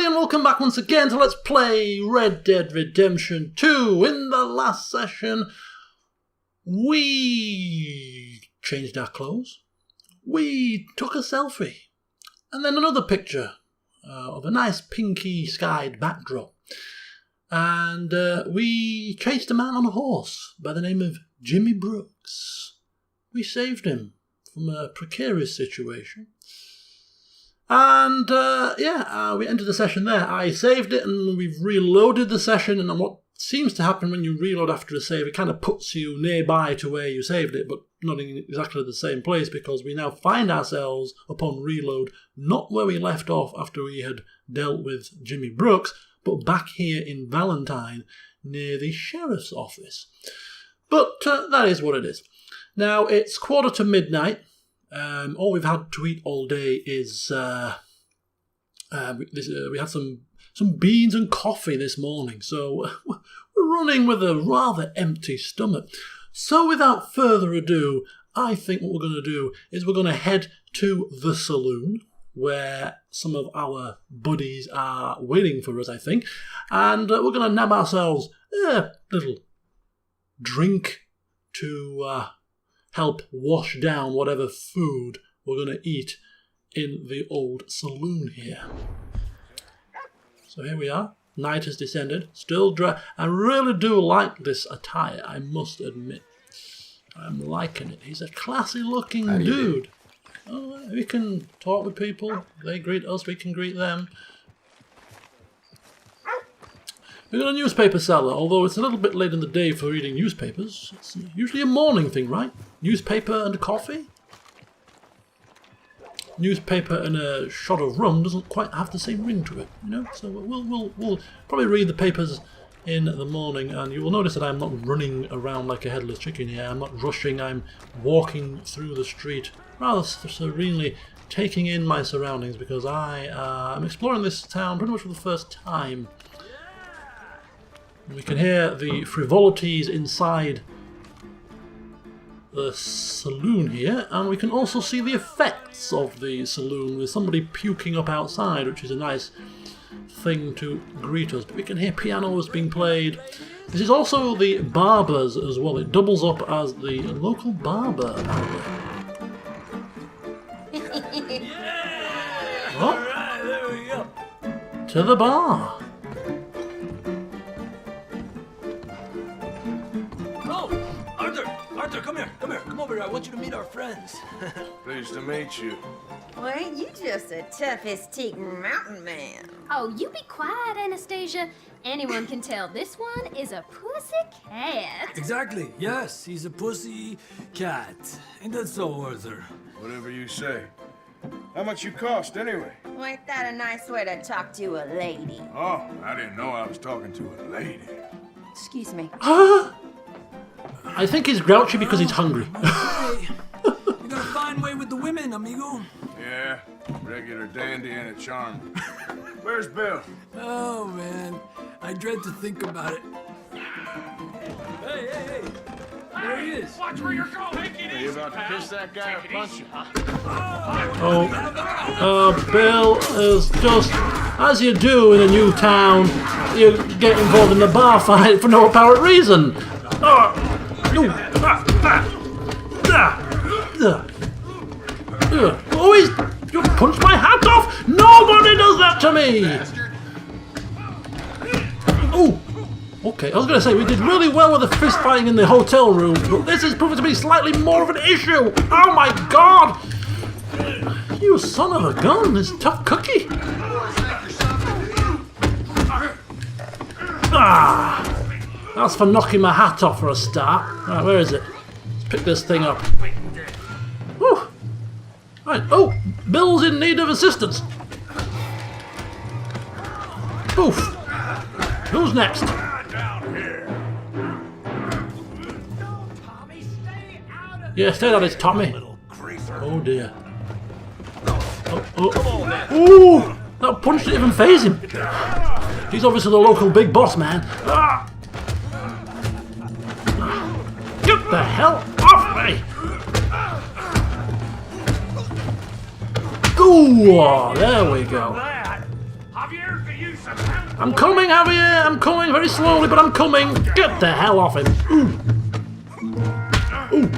everybody, and welcome back once again to Let's Play Red Dead Redemption 2. In the last session, we changed our clothes, we took a selfie, and then another picture of a nice pinky skied backdrop. And we chased a man on a horse by the name of Jimmy Brooks. We saved him from a precarious situation. And we ended the session there. I saved it and we've reloaded the session, and what seems to happen when you reload after a save, it kind of puts you nearby to where you saved it, but not in exactly the same place, because we now find ourselves, upon reload, not where we left off after we had dealt with Jimmy Brooks, but back here in Valentine, near the sheriff's office. But that is what it is. Now, it's midnight. All we've had to eat all day is we had some beans and coffee this morning, so we're running with a rather empty stomach. So without further ado, I think what we're going to do is we're going to head to the saloon, where some of our buddies are waiting for us, I think, and we're going to nab ourselves a little drink to help wash down whatever food we're going to eat in the old saloon here. So here we are. Night has descended. Still dry. I really do like this attire, I must admit. I'm liking it. He's a classy looking dude. Oh, we can talk with people. They greet us, we can greet them. We've got a newspaper seller, although it's a little bit late in the day for reading newspapers. It's usually a morning thing, right? Newspaper and coffee? Newspaper and a shot of rum doesn't quite have the same ring to it, you know? So we'll probably read the papers in the morning, and you will notice that I'm not running around like a headless chicken here. I'm not rushing, I'm walking through the street rather serenely, taking in my surroundings, because I'm exploring this town pretty much for the first time. We can hear the frivolities inside the saloon here, and we can also see the effects of the saloon with somebody puking up outside, which is a nice thing to greet us. But we can hear pianos being played. This is also the barber's as well. It doubles up as the local barber outlet. Yeah! All right, there we go. To the bar. Arthur, come here, come over here. I want you to meet our friends. Pleased to meet you. Well, ain't you just a toughest teak mountain man? Oh, you be quiet, Anastasia. Anyone can tell this one is a pussy cat. Exactly, yes, he's a pussy cat. Ain't that so, Arthur? Whatever you say. How much you cost, anyway? Well, ain't that a nice way to talk to a lady? Oh, I didn't know I was talking to a lady. Excuse me. I think he's grouchy because he's hungry. Hey, you got a fine way with the women, amigo. Yeah, regular dandy and a charm. Where's Bill? Oh, man, I dread to think about it. Hey, there he is. Watch where you're going. Are you about to kiss that guy or punch him? Bill is just, as you do in a new town, you get involved in a bar fight for no apparent reason. Always, you punch my hat off! Nobody does that to me! Oh, okay, I was going to say, we did really well with the fist fighting in the hotel room, but this is proving to be slightly more of an issue! Oh my god! You son of a gun, this tough cookie! That's for knocking my hat off for a start. Right, where is it? Let's pick this thing up. Whew. Right, oh, Bill's in need of assistance. Oof. Who's next? Yeah, stay out of this, Tommy. Oh dear. Ooh, that punch didn't even faze him. He's obviously the local big boss man. Get the hell off me! Ooh, there we go. Javier, can I'm coming, Javier! I'm coming very slowly, but I'm coming! Get the hell off him! Ooh! Ooh!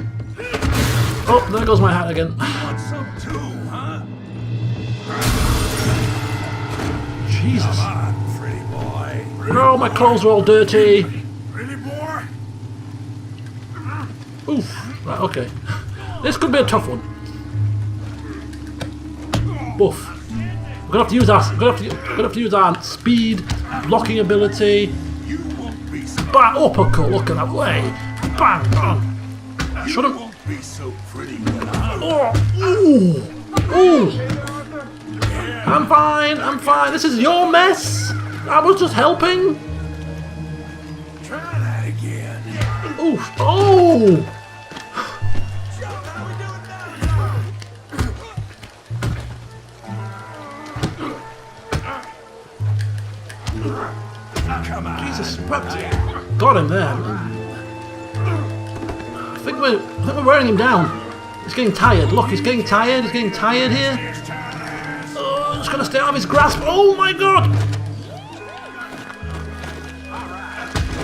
Oh, there goes my hat again. Want some too, huh? Jesus. Come on, pretty boy. No, my clothes are all dirty. Pretty boy. Oof. Right, okay. This could be a tough one. Boof. We're gonna have to use our. We're gonna have to use our speed, blocking ability. You won't be so. Bang! Uppercut. Look at that way. Bang! Bang! Shouldn't. Won't be so pretty when I'm. Oh! Ooh! Ooh! I'm fine. I'm fine. This is your mess. I was just helping. Try that again. Oof! Oh! Come on. Jesus, got him there. I think we're wearing him down. He's getting tired. Look, he's getting tired. He's getting tired here. Oh, I'm just gonna stay out of his grasp. Oh my god!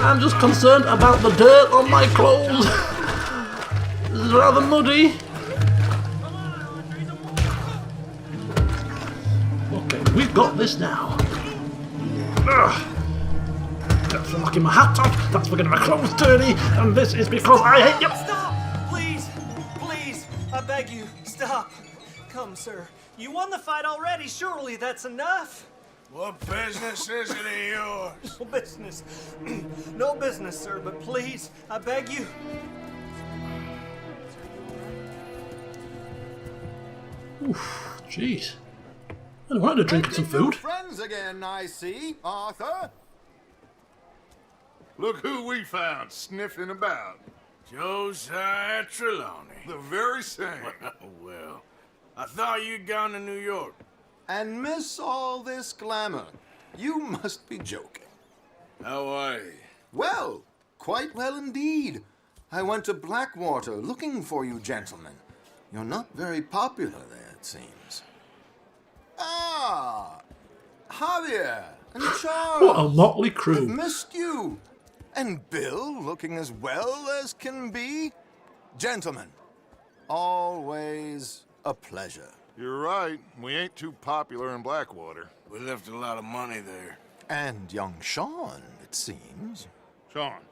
I'm just concerned about the dirt on my clothes. This is rather muddy. Okay, we've got this now. Ugh. That's for knocking my hat off, that's for getting my clothes dirty, and this is because I hate you! Stop! Please! Please! I beg you, stop! Come, sir. You won the fight already. Surely that's enough. What business is it of yours? No business. No business, sir, but please, I beg you. Oof, jeez. I wanted to drink some food. Friends again, I see, Arthur. Look who we found sniffing about. Josiah Trelawney. The very same. Well, I thought you'd gone to New York. And miss all this glamour. You must be joking. How are you? Well, quite well indeed. I went to Blackwater looking for you gentlemen. You're not very popular there, it seems. Ah, Javier and Charles. What a motley I've crew. missed you. And Bill looking as well as can be. Gentlemen, always a pleasure. You're right. We ain't too popular in Blackwater. We left a lot of money there. And young Sean, it seems. Sean,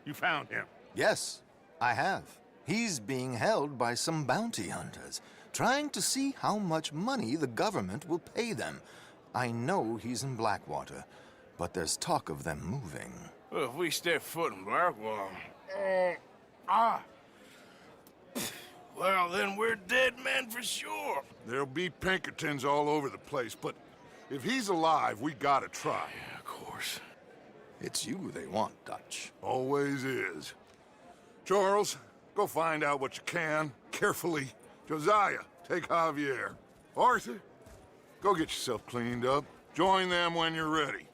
you found him. Yes, I have. He's being held by some bounty hunters, trying to see how much money the government will pay them. I know he's in Blackwater, but there's talk of them moving. Well, if we step foot in Blackwater... Well, then we're dead men for sure. There'll be Pinkertons all over the place, but if he's alive, we gotta try. Yeah, of course. It's you they want, Dutch. Always is. Charles, go find out what you can, carefully. Josiah, take Javier. Arthur, go get yourself cleaned up. Join them when you're ready.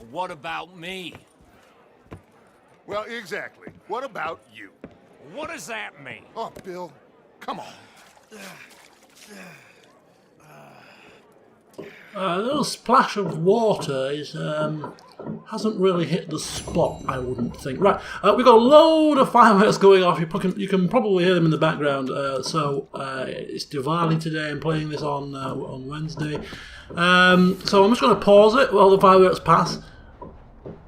What about me? Well, exactly. What about you? What does that mean? Oh, Bill, come on. A little splash of water is hasn't really hit the spot, I wouldn't think. Right, we've got a load of fireworks going off. You can probably hear them in the background. It's Diwali today. I'm playing this on Wednesday. So I'm just going to pause it while the fireworks pass.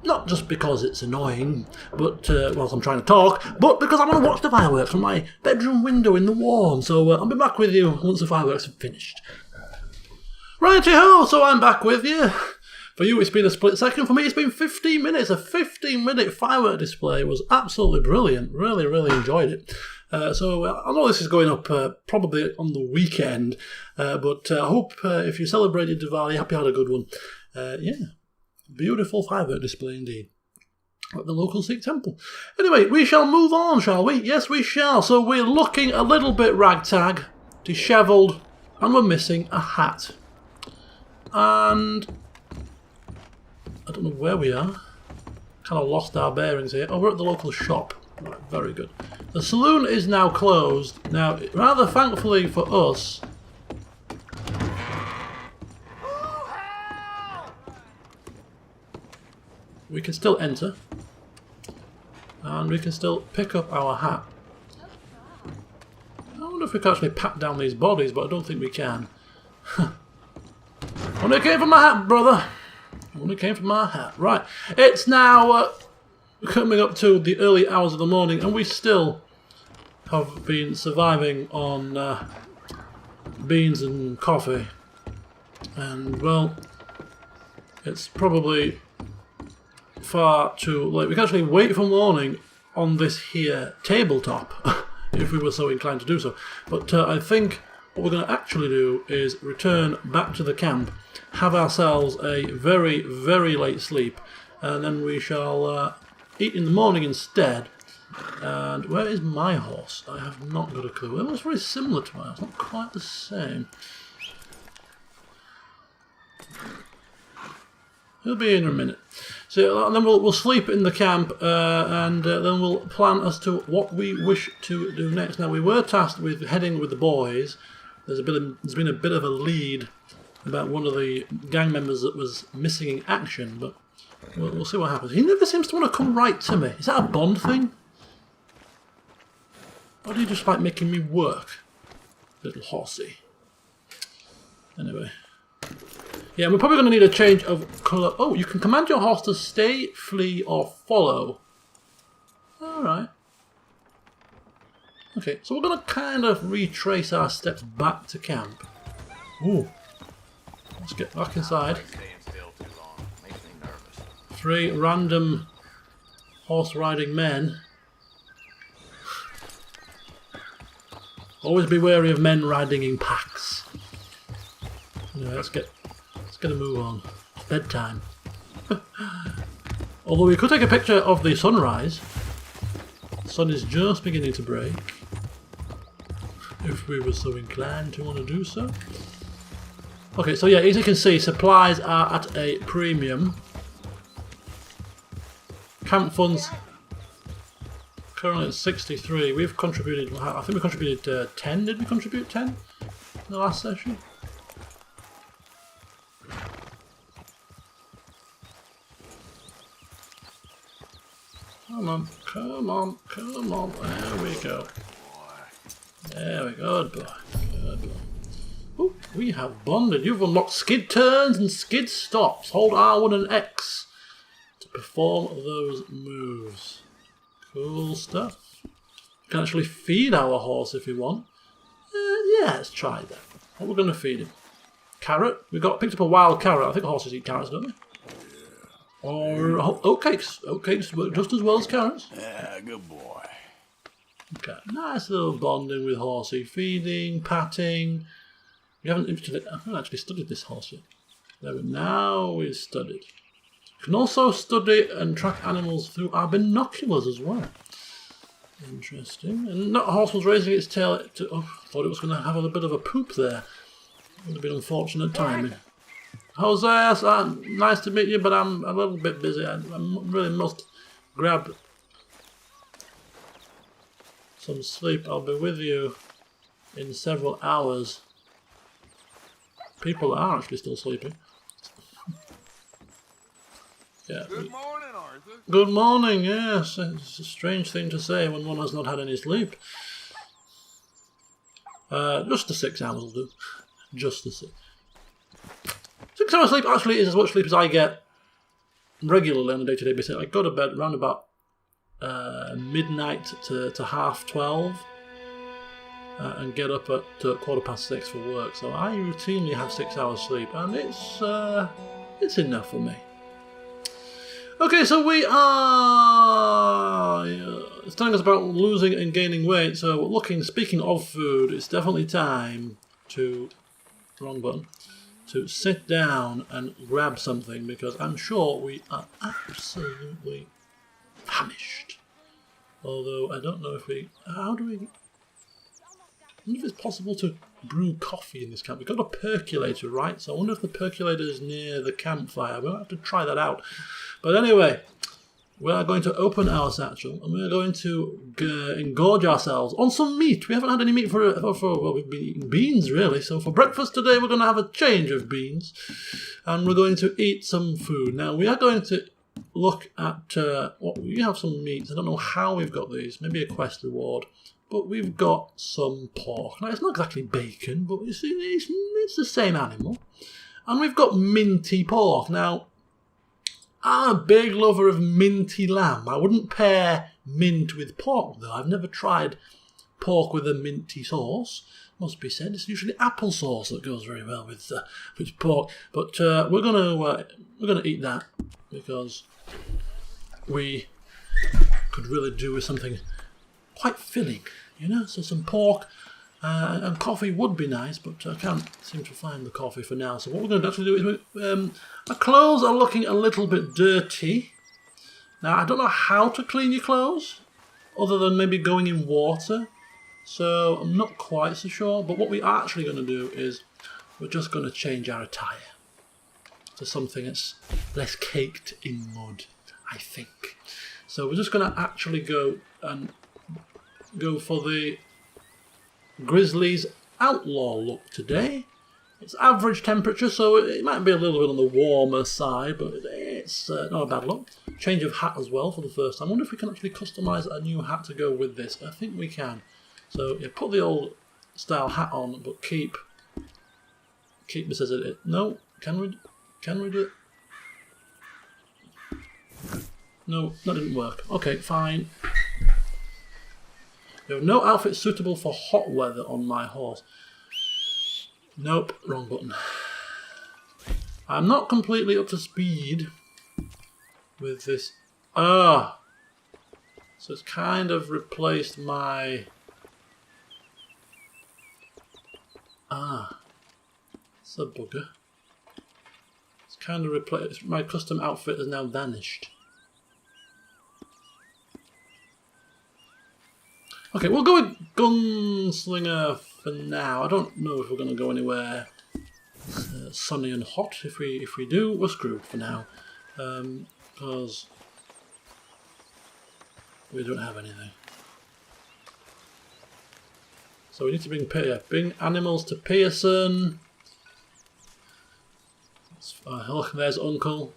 Not just because it's annoying, but whilst I'm trying to talk, but because I want to watch the fireworks from my bedroom window in the warm. So I'll be back with you once the fireworks have finished. Righty-ho, so I'm back with you. For you, it's been a split second. For me, it's been 15 minutes. A 15-minute firework display was absolutely brilliant. Really, really enjoyed it. So I know this is going up probably on the weekend, but I hope if you celebrated Diwali, happy you had a good one. Yeah, beautiful firework display indeed at the local Sikh temple. Anyway, we shall move on, shall we? Yes, we shall. So we're looking a little bit ragtag, dishevelled, and we're missing a hat. And I don't know where we are. Kind of lost our bearings here. Oh, we're at the local shop. Right, very good. The saloon is now closed. Now, rather thankfully for us... can still enter. And we can still pick up our hat. I wonder if we can actually pat down these bodies, but I don't think we can. Only came from my hat, brother. Only came from my hat. Right, it's now coming up to the early hours of the morning, and we still have been surviving on beans and coffee. And, well, it's probably far too late. We can actually wait for morning on this here tabletop, if we were so inclined to do so. But I think what we're going to actually do is return back to the camp, have ourselves a very, very late sleep, and then we shall eat in the morning instead. And where is my horse? I have not got a clue. It was very similar to mine. It's not quite the same. He'll be in a minute. So then we'll sleep in the camp, and then we'll plan as to what we wish to do next. Now, we were tasked with heading with the boys. There's been a bit of a lead about one of the gang members that was missing in action, but we'll see what happens. He never seems to want to come right to me. Is that a Bond thing? Or do you just like making me work? Little horsey. Anyway. Yeah, we're probably going to need a change of colour. Oh, you can command your horse to stay, flee, or follow. Alright. Okay, so we're going to kind of retrace our steps back to camp. Ooh. Let's get back inside. 3 random horse riding men. Always be wary of men riding in packs. Anyway, let's get a move on. It's bedtime. Although we could take a picture of the sunrise. The sun is just beginning to break. If we were so inclined to want to do so. Okay, so yeah, as you can see, supplies are at a premium. Camp funds currently at 63. We've contributed, I think we contributed 10. Did we contribute 10 in the last session? Come on, come on, come on. There we go. There we go. Good boy. Good boy. Ooh, we have bonded. You've unlocked skid turns and skid stops. Hold R1 and X to perform those moves. Cool stuff. We can actually feed our horse if we want. Yeah, let's try that. What we're going to feed him? Carrot. We picked up a wild carrot. I think horses eat carrots, don't they? Or oatcakes. Oatcakes work just as well as carrots. Yeah, good boy. Okay, nice little bonding with horsey. Feeding, patting. We haven't actually studied this horse yet. There we now we've studied. We can also study and track animals through our binoculars as well. Interesting. And that horse was raising its tail. Thought it was going to have a bit of a poop there. Would have been unfortunate timing. Jose, nice to meet you, but I'm a little bit busy. I really must grab some sleep. I'll be with you in several hours. People are actually still sleeping. Yeah. Good morning, Arthur. Good morning, yes. It's a strange thing to say when one has not had any sleep. Just the 6 hours will do. Just the 6. 6 hours sleep actually is as much sleep as I get regularly on a day-to-day basis. I go to bed around about midnight to 12:30 and get up at 6:15 for work. So I routinely have 6 hours sleep, and it's enough for me. Okay, so we are it's telling us about losing and gaining weight. So speaking of food, it's definitely time to wrong button. To sit down and grab something, because I'm sure we are absolutely famished. Although I don't know if I wonder if it's possible to brew coffee in this camp. We've got a percolator, right? So I wonder if the percolator is near the campfire. We'll have to try that out. But anyway, we are going to open our satchel and we are going to engorge ourselves on some meat. We haven't had any meat for we've been eating beans really. So for breakfast today we're going to have a change of beans and we're going to eat some food. Now we are going to look at what we have. Some meats. I don't know how we've got these. Maybe a quest reward. But we've got some pork. Now, it's not exactly bacon, but it's the same animal. And we've got minty pork. Now, I'm a big lover of minty lamb. I wouldn't pair mint with pork, though. I've never tried pork with a minty sauce. Must be said, it's usually applesauce that goes very well with pork. But we're gonna eat that because we could really do with something quite filling, you know. So some pork and coffee would be nice, but I can't seem to find the coffee for now. So what we're going to actually do is our clothes are looking a little bit dirty. Now I don't know how to clean your clothes, other than maybe going in water. So I'm not quite so sure, but what we're actually going to do is we're just going to change our attire to something that's less caked in mud, I think. So we're just going to actually go for the Grizzlies Outlaw look today. It's average temperature, so it might be a little bit on the warmer side, but it's not a bad look. Change of hat as well for the first time. I wonder if we can actually customise a new hat to go with this. I think we can. So yeah, put the old style hat on, but keep this as it is. No, can we do it? No, that didn't work. Okay, fine. You have no outfit suitable for hot weather on my horse. Nope, wrong button. I'm not completely up to speed with this. So it's kind of replaced my... it's a bugger. It's kind of replaced... My custom outfit has now vanished. Okay, we'll go with Gunslinger for now. I don't know if we're going to go anywhere sunny and hot. If we do, we're screwed for now, because we don't have anything. So we need to bring animals to Pearson. Look, there's Uncle.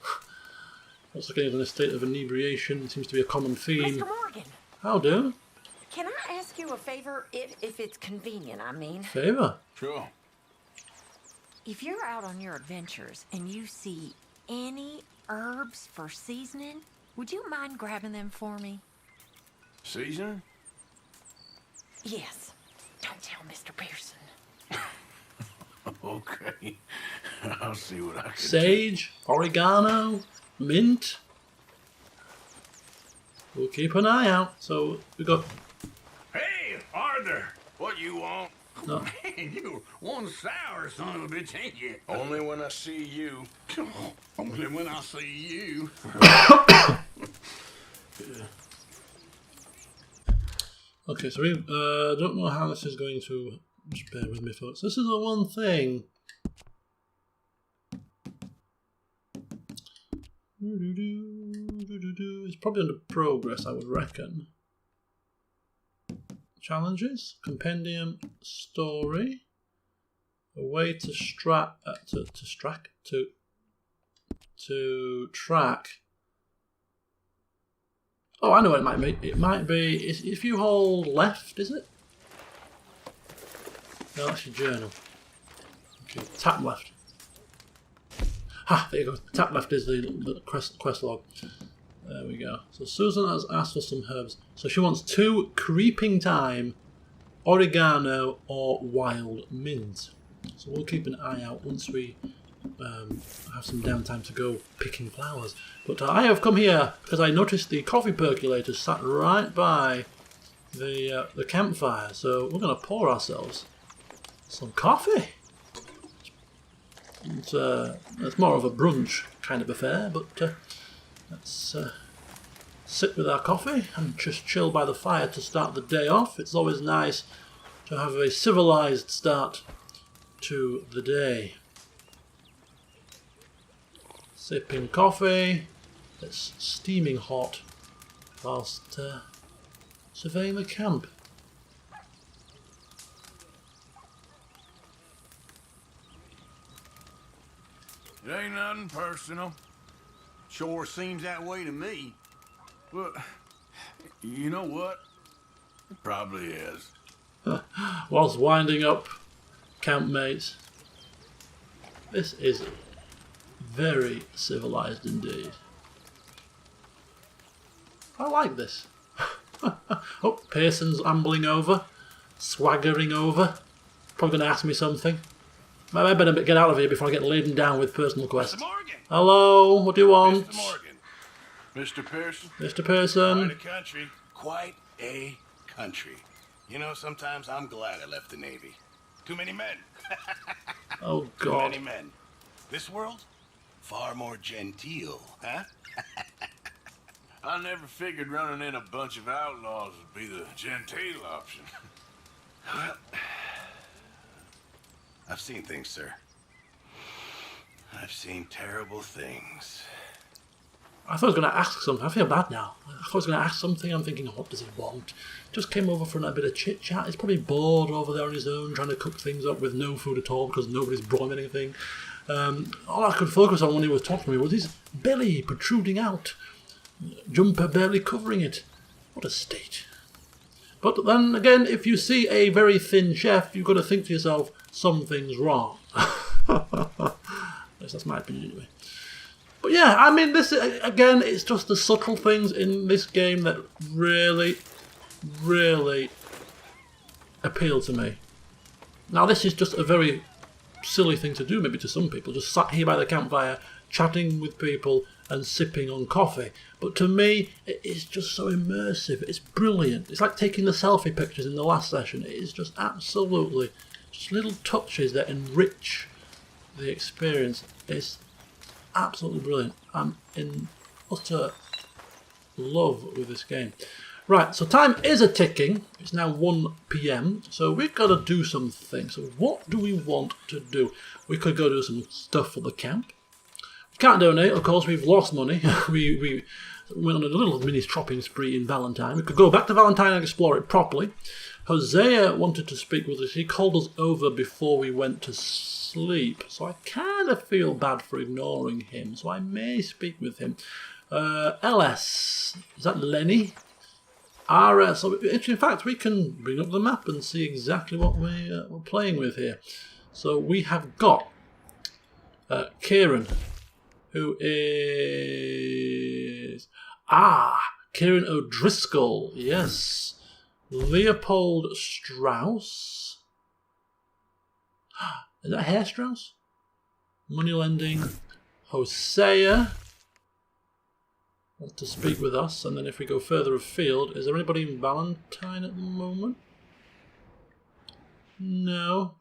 Looks like he's in a state of inebriation. It seems to be a common theme. Mr. Morgan, How do? can I ask you a favor if it's convenient, I mean? Favor? Sure. If you're out on your adventures and you see any herbs for seasoning, would you mind grabbing them for me? Seasoning? Yes. Don't tell Mr. Pearson. Okay. I'll see what I can do. Sage, oregano, mint. We'll keep an eye out. So we got... Hey, Arthur! What you want? No. Man, you one sour son of a bitch, ain't you? Only when I see you. Only when I see you. Okay, so we don't know how this is going to... Just bear with me, folks. This is the one thing... It's probably under progress, I would reckon. Challenges, compendium, story, a way to track. Oh, I know what it might be. It might be if you hold left, is it? No, that's your journal. Okay, tap left. Ha! There you go. Tap left is the quest log. There we go. So Susan has asked for some herbs. So she wants 2 creeping thyme, oregano, or wild mint. So we'll keep an eye out once we have some downtime to go picking flowers. But I have come here because I noticed the coffee percolator sat right by the campfire. So we're going to pour ourselves some coffee. It's more of a brunch kind of affair, but let's sit with our coffee and just chill by the fire to start the day off. It's always nice to have a civilized start to the day. Sipping coffee, it's steaming hot, whilst surveying the camp. It ain't nothing personal. Sure seems that way to me. Well, you know what? It probably is. Whilst winding up campmates. This is very civilized indeed. I like this. Oh, Pearson's ambling over, swaggering over. Probably going to ask me something. I better get out of here before I get laden down with personal quests. Mr. Morgan! Hello, what do you want? Mr. Morgan. Mr. Pearson? Mr. Pearson? Quite a country. Quite a country. You know, sometimes I'm glad I left the Navy. Too many men. Oh, Too God. many men. This world, far more genteel, huh? I never figured running in a bunch of outlaws would be the genteel option. Well, I've seen things, sir. I've seen terrible things. I thought I was going to ask something. I feel bad now. I thought I was going to ask something. I'm thinking, what does he want? Just came over for a bit of chit-chat. He's probably bored over there on his own, trying to cook things up with no food at all because nobody's brought him anything. All I could focus on when he was talking to me was his belly protruding out. Jumper barely covering it. What a state. But then again, if you see a very thin chef, you've got to think to yourself, something's wrong. That's my opinion anyway. But yeah, I mean, this again, it's just the subtle things in this game that really, really appeal to me. Now, this is just a very silly thing to do, maybe to some people, just sat here by the campfire, chatting with people and sipping on coffee. But to me, it is just so immersive. It's brilliant. It's like taking the selfie pictures in the last session. It is just absolutely just little touches that enrich the experience. It's absolutely brilliant. I'm in utter love with this game. Right, so time is a ticking. It's now 1 PM, so we've got to do some things. So what do we want to do? We could go do some stuff for the camp. We can't donate, of course, we've lost money. we went on a little mini shopping spree in Valentine. We could go back to Valentine and explore it properly. Hosea wanted to speak with us. He called us over before we went to sleep, so I kind of feel bad for ignoring him, so I may speak with him. LS, is that Lenny? RS, so in fact we can bring up the map and see exactly what we're playing with here. So we have got Kieran, who is... Kieran O'Driscoll, yes. Leopold Strauss. Is that Hair Strauss? Money lending. Hosea wants to speak with us, and then if we go further afield, is there anybody in Valentine at the moment? No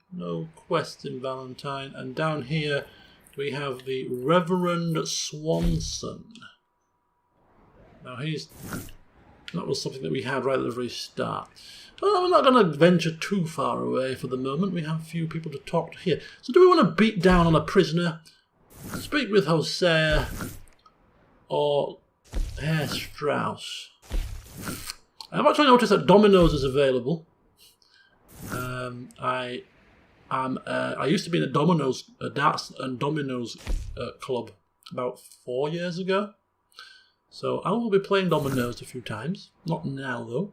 quest in Valentine. And down here we have the Reverend Swanson. Now that was something that we had right at the very start. Well, we're not going to venture too far away for the moment. We have a few people to talk to here. So do we want to beat down on a prisoner, speak with Hosea, or Herr Strauss? I've actually noticed that Domino's is available. I used to be in a darts and Domino's club about 4 years ago. So I will be playing Domino's a few times. Not now though.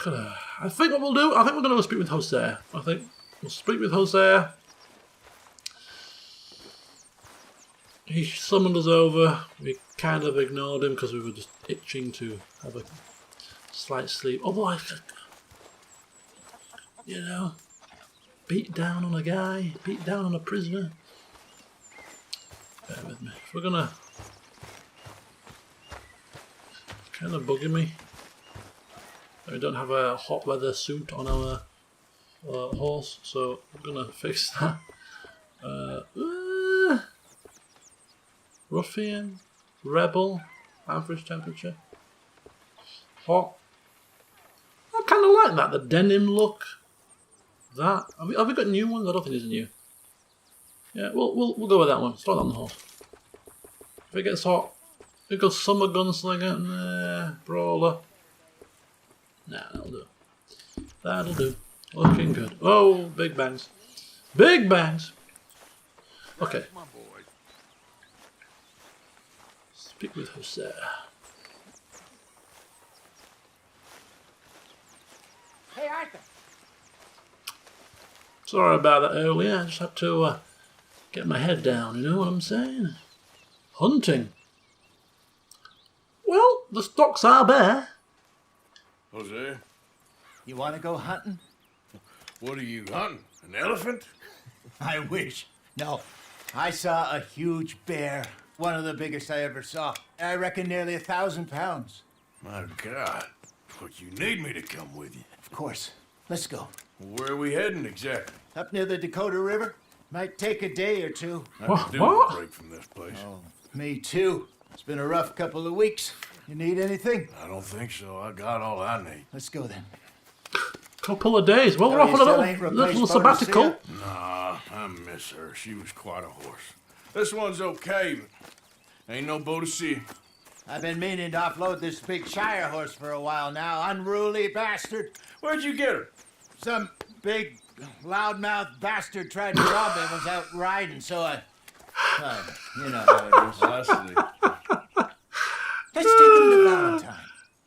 I think what we'll do, I think we're going to go speak with Hosea. I think we'll speak with Hosea. He summoned us over. We kind of ignored him because we were just itching to have a slight sleep. Although I could, you know, beat down on a guy, beat down on a prisoner. Bear with me. If we're gonna kind of bugging me. We don't have a hot weather suit on our horse, so I'm gonna fix that. Ruffian, rebel, average temperature, hot. I kind of like that, the denim look. That have we got new ones? I don't think these are new. Yeah, we'll go with that one. Start on the horse. If it gets hot, we go summer gunslinger. Nah, brawler. Nah, that'll do. That'll do. Looking good. Oh, big bangs. Big bangs! Okay. My boy. Speak with Jose. Hey, Arthur. Sorry about that earlier. I just had to get my head down, you know what I'm saying? Hunting. Well, the stocks are bare. Jose, You want to go hunting? what are you hunting? An elephant? I wish. No. I saw a huge bear. One of the biggest I ever saw. I reckon nearly 1,000 pounds. My God. But you need me to come with you. Of course. Let's go. Where are we heading exactly? Up near the Dakota River. Might take a day or two. I could do What? a break from this place. Me too. It's been a rough couple of weeks. You need anything? I don't think so. I got all I need. Let's go then. Couple of days. Well, we're Oh, off you on a still ain't replaced little sabbatical. Boadicea? Nah, I miss her. She was quite a horse. This one's okay, but ain't no Boadicea. I've been meaning to offload this big Shire horse for a while now. Unruly bastard. Where'd you get her? Some big loudmouth bastard tried to rob me and was out riding, so you know how it is. I see. Let's take him to Valentine.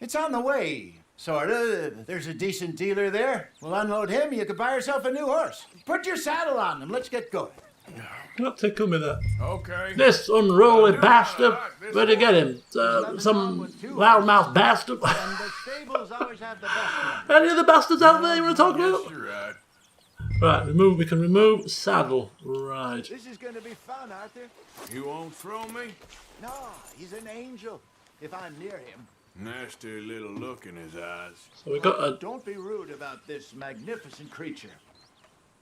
It's on the way, sorta. There's a decent dealer there. We'll unload him, you could buy yourself a new horse. Put your saddle on him, let's get going. Not tickle me that. Okay. This unruly I do bastard. like this Where'd you get him? Some loudmouth bastard. And the stables always have the best one. Any of the bastards out there you want to talk Yes, about? you're right. Right, remove. We can remove saddle. Right. This is gonna be fun, Arthur. You won't throw me? No, he's an angel. If I'm near him. Nasty little look in his eyes. So we got a. Don't be rude about this magnificent creature.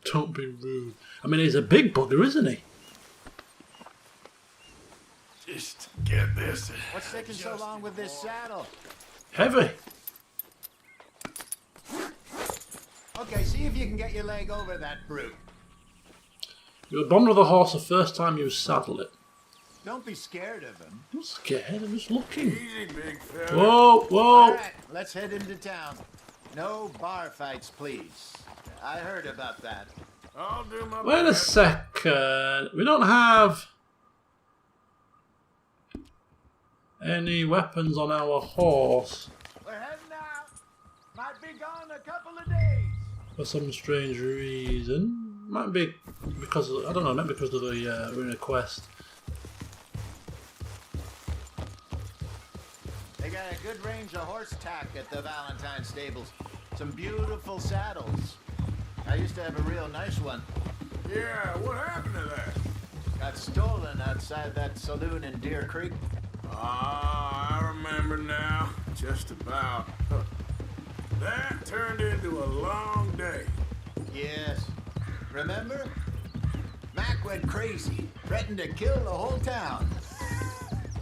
Don't be rude. I mean, he's a big bugger, isn't he? Just get this. What's taking so long with this saddle? Heavy. Okay, see if you can get your leg over that brute. You were born with a horse the first time you saddled it. Don't be scared of him. I'm not scared. I'm just looking. Easy, big fella. Whoa, All whoa. right, let's head into town. No bar fights, please. I heard about that. I'll do my Wait a best. second. We don't have any weapons on our horse We're heading out. Might be gone a couple of days. for some strange reason. Might be because of, I don't know. Maybe because of the arena quest. They got a good range of horse tack at the Valentine stables. Some beautiful saddles. I used to have a real nice one. Yeah, what happened to that? Got stolen outside that saloon in Deer Creek. Ah, I remember now. Just about. That turned into a long day. Yes. Remember? Mac went crazy, threatened to kill the whole town.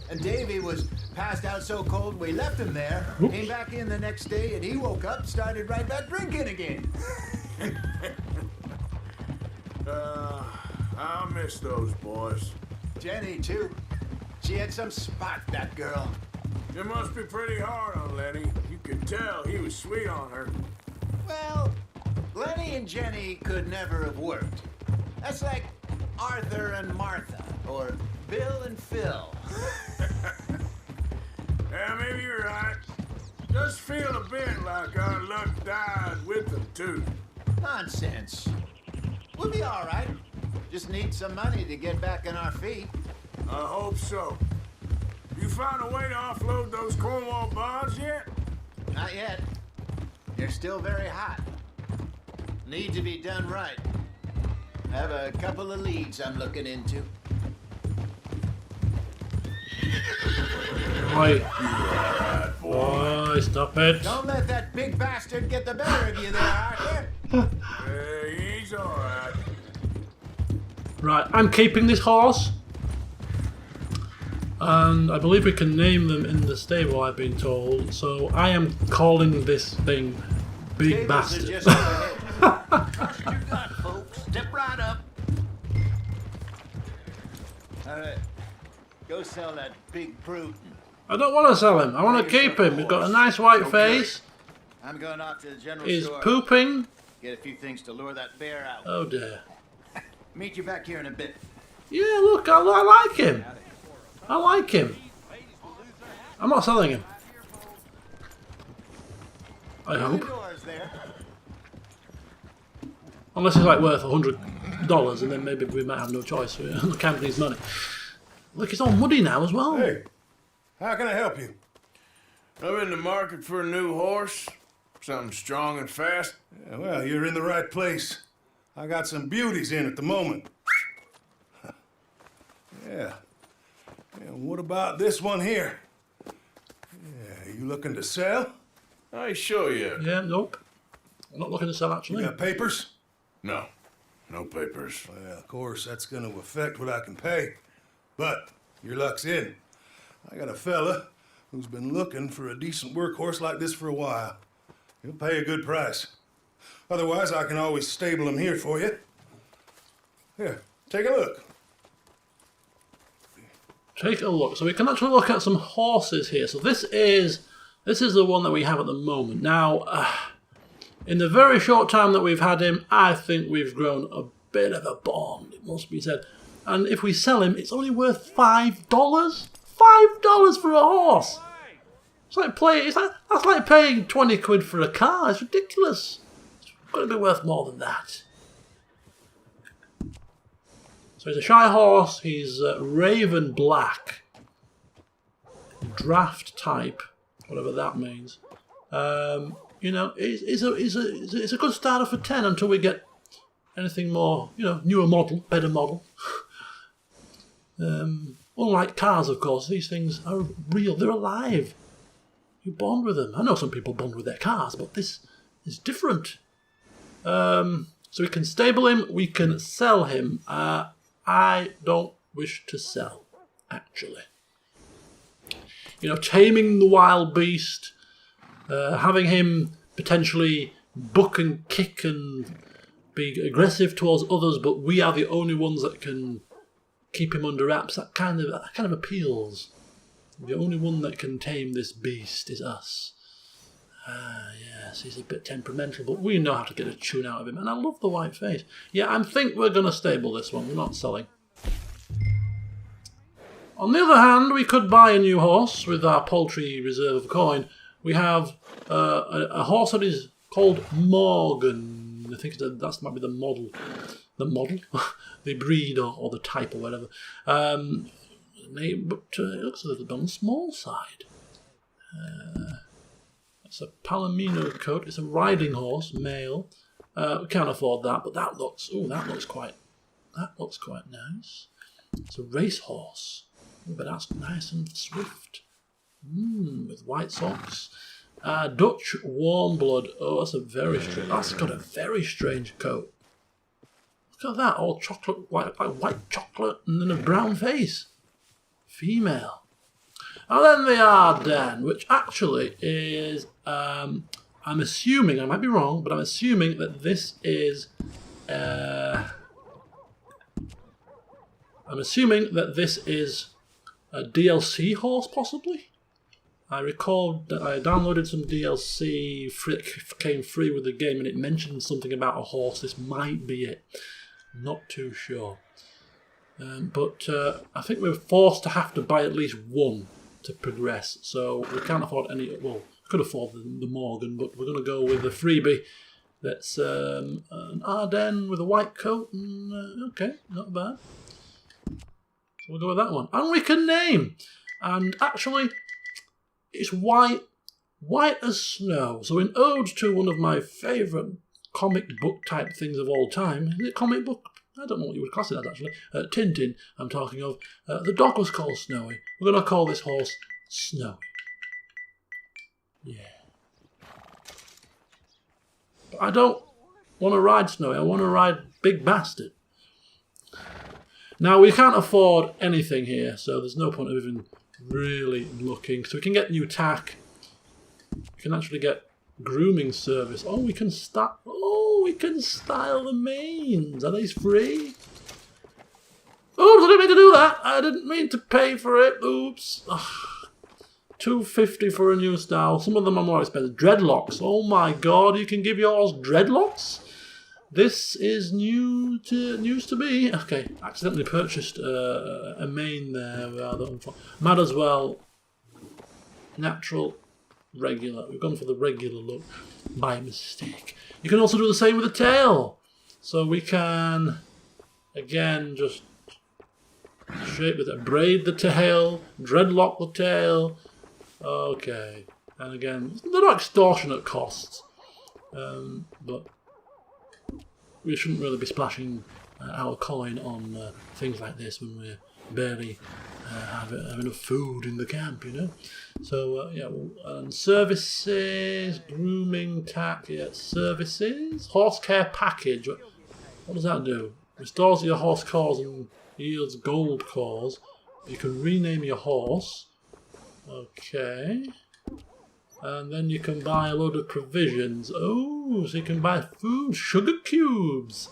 And Davy was passed out so cold we left him there. Oops. Came back in the next day and he woke up, started right back drinking again. I'll miss those boys. Jenny, too. She had some spot, that girl. It must be pretty hard on Lenny. You could tell he was sweet on her. Well, Lenny and Jenny could never have worked. That's like Arthur and Martha, or Bill and Phil. Yeah, maybe you're right. Just feel a bit like our luck died with them, too. Nonsense. We'll be all right. Just need some money to get back on our feet. I hope so. You found a way to offload those Cornwall bonds yet? Not yet. They're still very hot. Need to be done right. I have a couple of leads I'm looking into. Oi. Oi, stop it. Don't let that big bastard get the better of you there, Arthur. Hey, he's all right. Right, I'm keeping this horse. And I believe we can name them in the stable, I've been told. So I am calling this thing Big Tables are Bastard. just overhead. Trust your gut, folks. Step right up. All right. Go sell that big brute. I don't want to sell him. I want to keep him. He's got a nice white face. I'm going off to the general He's store. pooping. Get a few things to lure that bear out. Oh dear. Meet you back here in a bit. Yeah, look, I like him. I like him. I'm not selling him. I hope. Unless he's like worth $100 and then maybe we might have no choice. The company's money. Look, it's all muddy now as well. Hey, how can I help you? I'm in the market for a new horse. Something strong and fast. Yeah, well, you're in the right place. I got some beauties in at the moment. Yeah. And what about this one here? Yeah, you looking to sell? I ain't sure yet. Yeah, nope. I'm not looking to sell, actually. You got papers? No. No papers. Well, of course, that's going to affect what I can pay. But your luck's in. I got a fella who's been looking for a decent workhorse like this for a while. He'll pay a good price. Otherwise, I can always stable him here for you. Here, take a look. Take a look. So we can actually look at some horses here. So this is the one that we have at the moment. Now, in the very short time that we've had him, I think we've grown a bit of a bond, it must be said. And if we sell him, it's only worth $5. $5 for a horse. That's like paying 20 quid for a car. It's ridiculous. It's got to be worth more than that. So he's a shy horse. He's raven black, draft type, whatever that means. You know, it's a good starter for 10 until we get anything more, you know, newer model, better model. Unlike cars, of course, these things are real. They're alive. You bond with them. I know some people bond with their cars, but this is different. So we can stable him. We can sell him. I don't wish to sell, actually. You know, taming the wild beast, having him potentially buck and kick and be aggressive towards others, but we are the only ones that can keep him under wraps. That kind of appeals. The only one that can tame this beast is us. Yes, he's a bit temperamental, but we know how to get a tune out of him. And I love the white face. Yeah, I think we're going to stable this one. We're not selling. On the other hand, we could buy a new horse with our paltry reserve of coin. We have a horse that is called Morgan. I think that might be the model. The model? The breed or the type or whatever. But it looks a little bit on the small side. It's a Palomino coat. It's a riding horse, male. We can't afford that, but that looks quite nice. It's a racehorse, but that's nice and swift. With white socks. Dutch warm blood. Oh, that's got a very strange coat. Look at that, all chocolate, white chocolate, and then a brown face. Female. And then the Ardennes, which actually is, I'm assuming, I might be wrong, but I'm assuming that this is, a DLC horse, possibly? I recall that I downloaded some DLC, came free with the game, and it mentioned something about a horse. This might be it. Not too sure. But I think we're forced to have to buy at least one to progress. So we can't afford any. Well, we could afford the Morgan, but we're going to go with the freebie. That's an Ardennes with a white coat. And, okay, not bad. So we'll go with that one. And we can name. And actually, it's white as snow. So in ode to one of my favourite comic book type things of all time, is it comic book? I don't know what you would class it as, actually. Tintin, I'm talking of. The dog was called Snowy. We're going to call this horse Snowy. Yeah. But I don't want to ride Snowy. I want to ride Big Bastard. Now, we can't afford anything here, so there's no point of even really looking. So we can get new tack. We can actually get grooming service. Oh, we can start. Oh, we can style the manes. Are these free? Oops, I didn't mean to do that. I didn't mean to pay for it. Oops. Ugh. $2.50 for a new style. Some of them are more expensive. Dreadlocks. Oh my god, you can give yours dreadlocks? This is news to me. Okay, accidentally purchased a main there. Might as well. Natural, regular. We've gone for the regular look by mistake. You can also do the same with the tail. So we can, again, just shape it, braid the tail, dreadlock the tail. Okay, and again, they're not extortionate costs, but we shouldn't really be splashing our coin on things like this when we're barely have enough food in the camp, you know. So yeah, and services, grooming, tack, yeah, services, horse care package. What does that do? Restores your horse cores and yields gold cores. You can rename your horse. Okay. And then you can buy a load of provisions. Oh, so you can buy food, sugar cubes.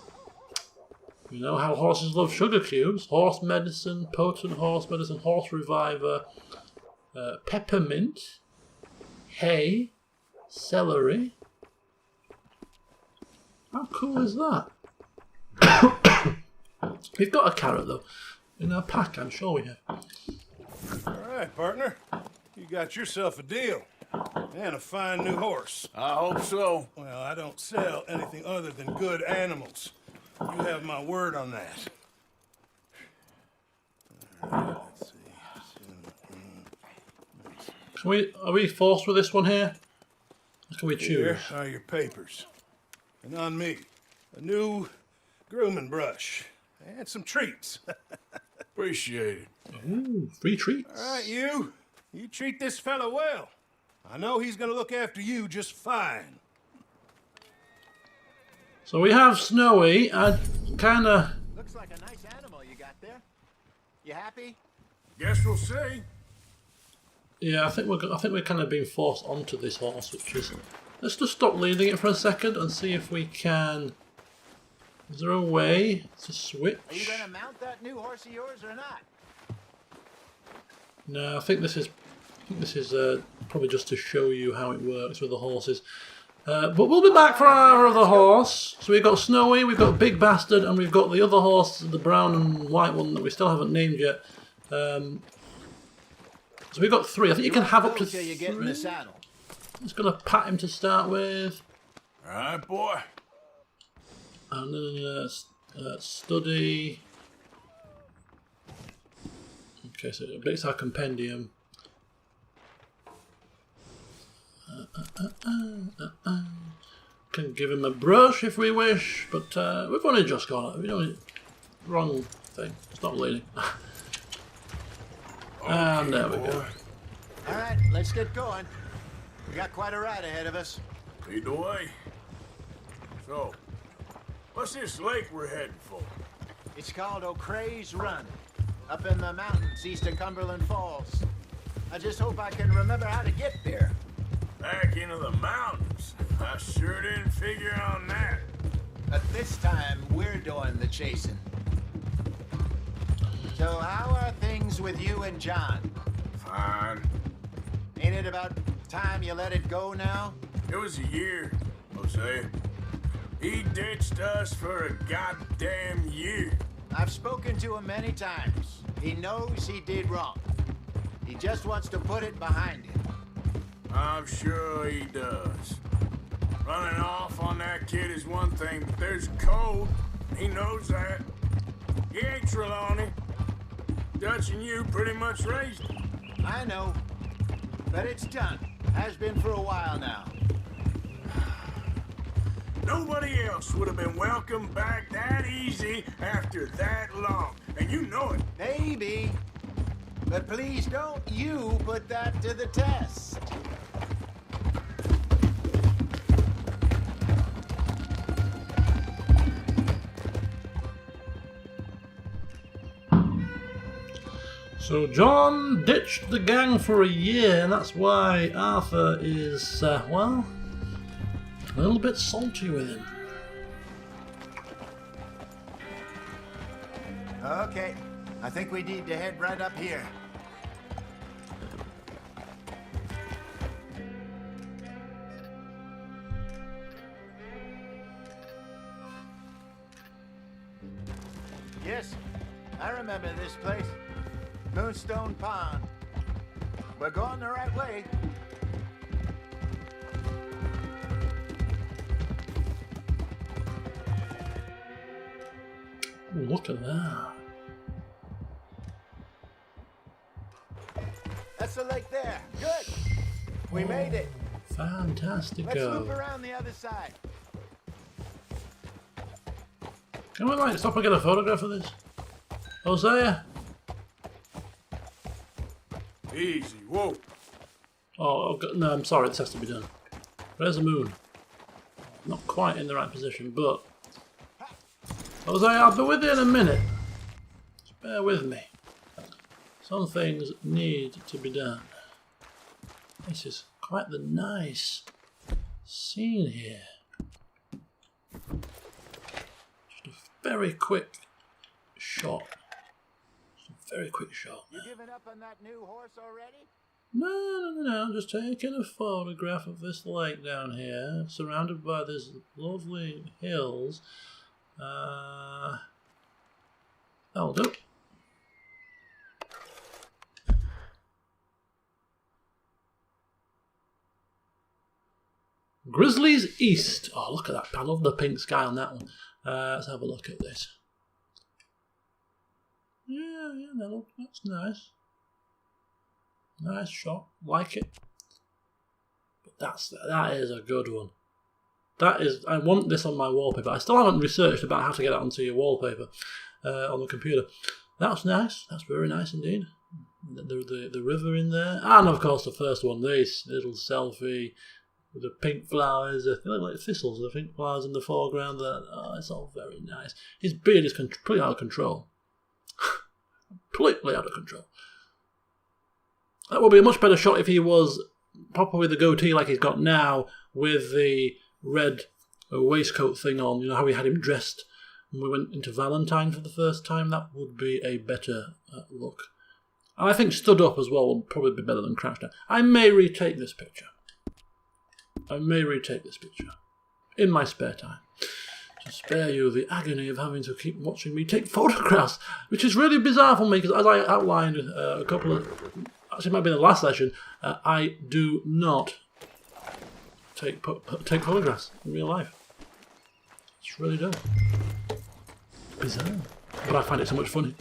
You know how horses love sugar cubes. Horse medicine, potent horse medicine, horse reviver, peppermint, hay, celery. How cool is that? We've got a carrot though. In our pack, I'm sure we have. Alright, partner. You got yourself a deal. And a fine new horse. I hope so. Well, I don't sell anything other than good animals. You have my word on that. Let's see. Are we forced with this one here? Or can we choose? Here are your papers. And on me, a new grooming brush. And some treats. Appreciate it. Ooh, free treats. All right, you. You treat this fella well. I know he's gonna look after you just fine. So we have Snowy. I kind of. Looks like a nice animal you got there. You happy? Guess we'll see. Yeah, I think we're kind of being forced onto this horse, which is. Let's just stop leading it for a second and see if we can. Is there a way to switch? Are you gonna mount that new horse of yours or not? No, I think this is probably just to show you how it works with the horses. But we'll be back for our other horse. So we've got Snowy, we've got Big Bastard, and we've got the other horse, the brown and white one that we still haven't named yet. So we've got three. I think you can have up to three. You get in the saddle. Just gonna pat him to start with. All right, boy. And then study. Okay, so it makes our compendium. Can give him a brush if we wish, but we've only just got it. We don't. Wrong thing. Stop leading. And there we go. All right, let's get going. We got quite a ride ahead of us. Lead the way. So, what's this lake we're heading for? It's called O'Creagh's Run, up in the mountains east of Cumberland Falls. I just hope I can remember how to get there. Back into the mountains. I sure didn't figure on that. But this time, we're doing the chasing. So how are things with you and John? Fine. Ain't it about time you let it go now? It was a year, Jose. He ditched us for a goddamn year. I've spoken to him many times. He knows he did wrong. He just wants to put it behind him. I'm sure he does. Running off on that kid is one thing, but there's code. He knows that. He ain't Trelawney. Dutch and you pretty much raised him. I know. But it's done. Has been for a while now. Nobody else would have been welcomed back that easy after that long. And you know it. Maybe. But please don't you put that to the test. So John ditched the gang for a year, and that's why Arthur is, well, a little bit salty with him. Okay. I think we need to head right up here. Yes, I remember this place. Moonstone Pond. We're going the right way. Ooh, look at that. That's the lake there. Good. We made it. Fantastic. Let's loop around the other side. Can we like stop and get a photograph of this? Hosea? Easy, whoa. Oh, no, I'm sorry, this has to be done. Where's the moon? Not quite in the right position, but... Hosea, I'll be with you in a minute. Just bear with me. Some things need to be done. This is quite the nice scene here. Just a very quick shot. Just a very quick shot. You giving up on that new horse already? No, I'm just taking a photograph of this lake down here, surrounded by these lovely hills. That'll do. Grizzlies East. Oh, look at that. I love the pink sky on that one. Let's have a look at this. Yeah, that's nice. Nice shot. Like it. But that is a good one. That is, I want this on my wallpaper. I still haven't researched about how to get it onto your wallpaper on the computer. That's nice. That's very nice indeed. The river in there. And of course the first one, this little selfie with the pink flowers. They look like thistles, the pink flowers in the foreground. It's all very nice. His beard is completely out of control. Completely out of control. That would be a much better shot if he was proper with the goatee like he's got now, with the red waistcoat thing on. You know how we had him dressed when we went into Valentine for the first time? That would be a better look. And I think stood up as well would probably be better than crouched down. I may retake this picture. In my spare time. To spare you the agony of having to keep watching me take photographs, which is really bizarre for me because, as I outlined a couple of... Actually, it might be the last session. I do not take photographs in real life. It's really don't. Bizarre. But I find it so much fun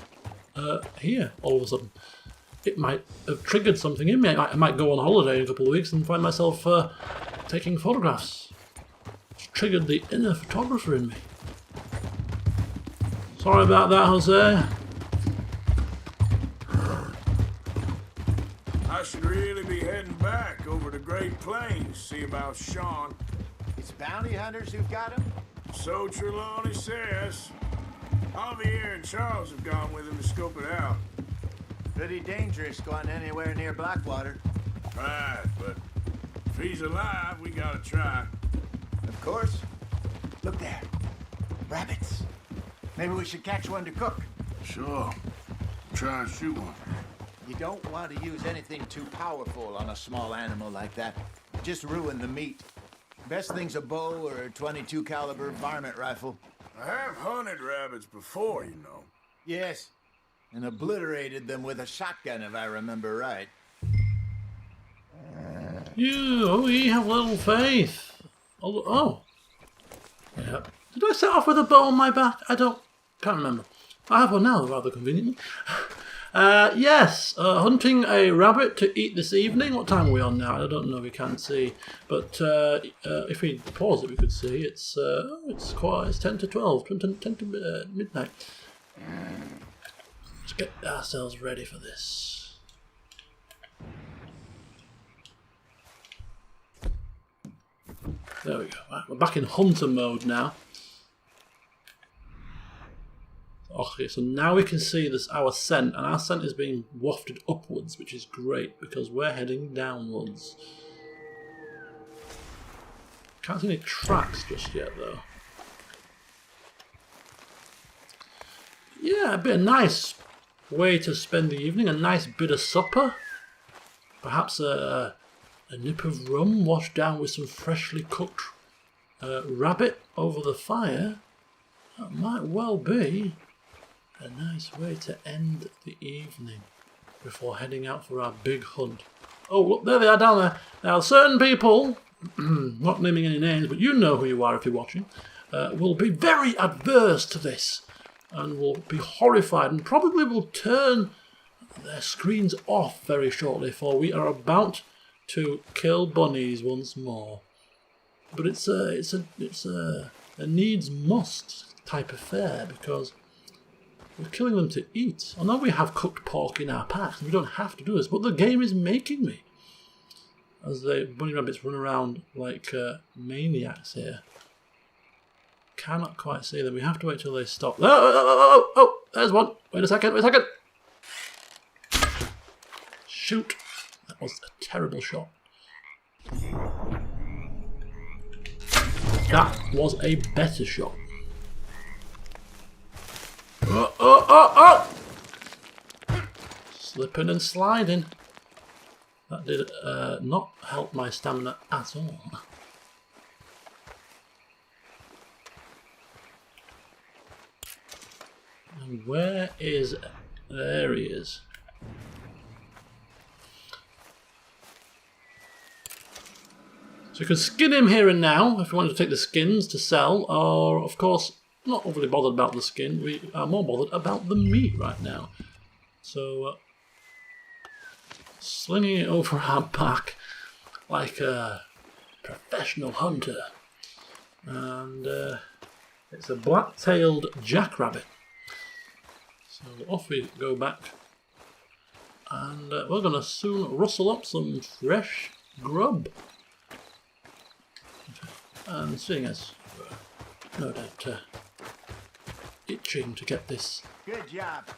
here, all of a sudden. It might have triggered something in me. I might go on holiday in a couple of weeks and find myself taking photographs. It's triggered the inner photographer in me. Sorry about that, Jose. I should really be heading back over the Great Plains, see about Sean. It's bounty hunters who've got him? So Trelawney says. Javier and Charles have gone with him to scope it out. Pretty dangerous going anywhere near Blackwater. Right, but if he's alive, we gotta try. Of course. Look there. Rabbits. Maybe we should catch one to cook. Sure. Try and shoot one. You don't want to use anything too powerful on a small animal like that. Just ruin the meat. Best thing's a bow or a .22 caliber varmint rifle. I have hunted rabbits before, you know. Yes. And obliterated them with a shotgun, if I remember right. We have little faith. Oh. Yeah. Did I set off with a bow on my back? Can't remember. I have one now, rather conveniently. Yes, hunting a rabbit to eat this evening. What time are we on now? I don't know, we can't see. But if we pause it, we could see. It's 10 to 12, 10 to midnight. Let's get ourselves ready for this. There we go. Right, we're back in hunter mode now. Okay, so now we can see this our scent, and our scent is being wafted upwards, which is great because we're heading downwards. Can't see any tracks just yet, though. Yeah, it'd be a nice way to spend the evening, a nice bit of supper. Perhaps a nip of rum washed down with some freshly cooked rabbit over the fire. That might well be A nice way to end the evening before heading out for our big hunt. Oh, look, there they are down there. Now, certain people, not naming any names, but you know who you are if you're watching, will be very adverse to this and will be horrified and probably will turn their screens off very shortly, for we are about to kill bunnies once more. But it's a needs must type affair, because we're killing them to eat. I know we have cooked pork in our packs, and we don't have to do this, but the game is making me. As the bunny rabbits run around like maniacs here. Cannot quite see them. We have to wait till they stop. Oh, there's one. Wait a second. Shoot. That was a terrible shot. That was a better shot. Oh! Slipping and sliding. That did not help my stamina at all. And where is... There he is. So you can skin him here and now if you want to take the skins to sell, or of course not overly bothered about the skin, we are more bothered about the meat right now. So slinging it over our back like a professional hunter. And it's a black-tailed jackrabbit. So off we go back. And we're going to soon rustle up some fresh grub. And seeing as we're no doubt itching to get this Good job.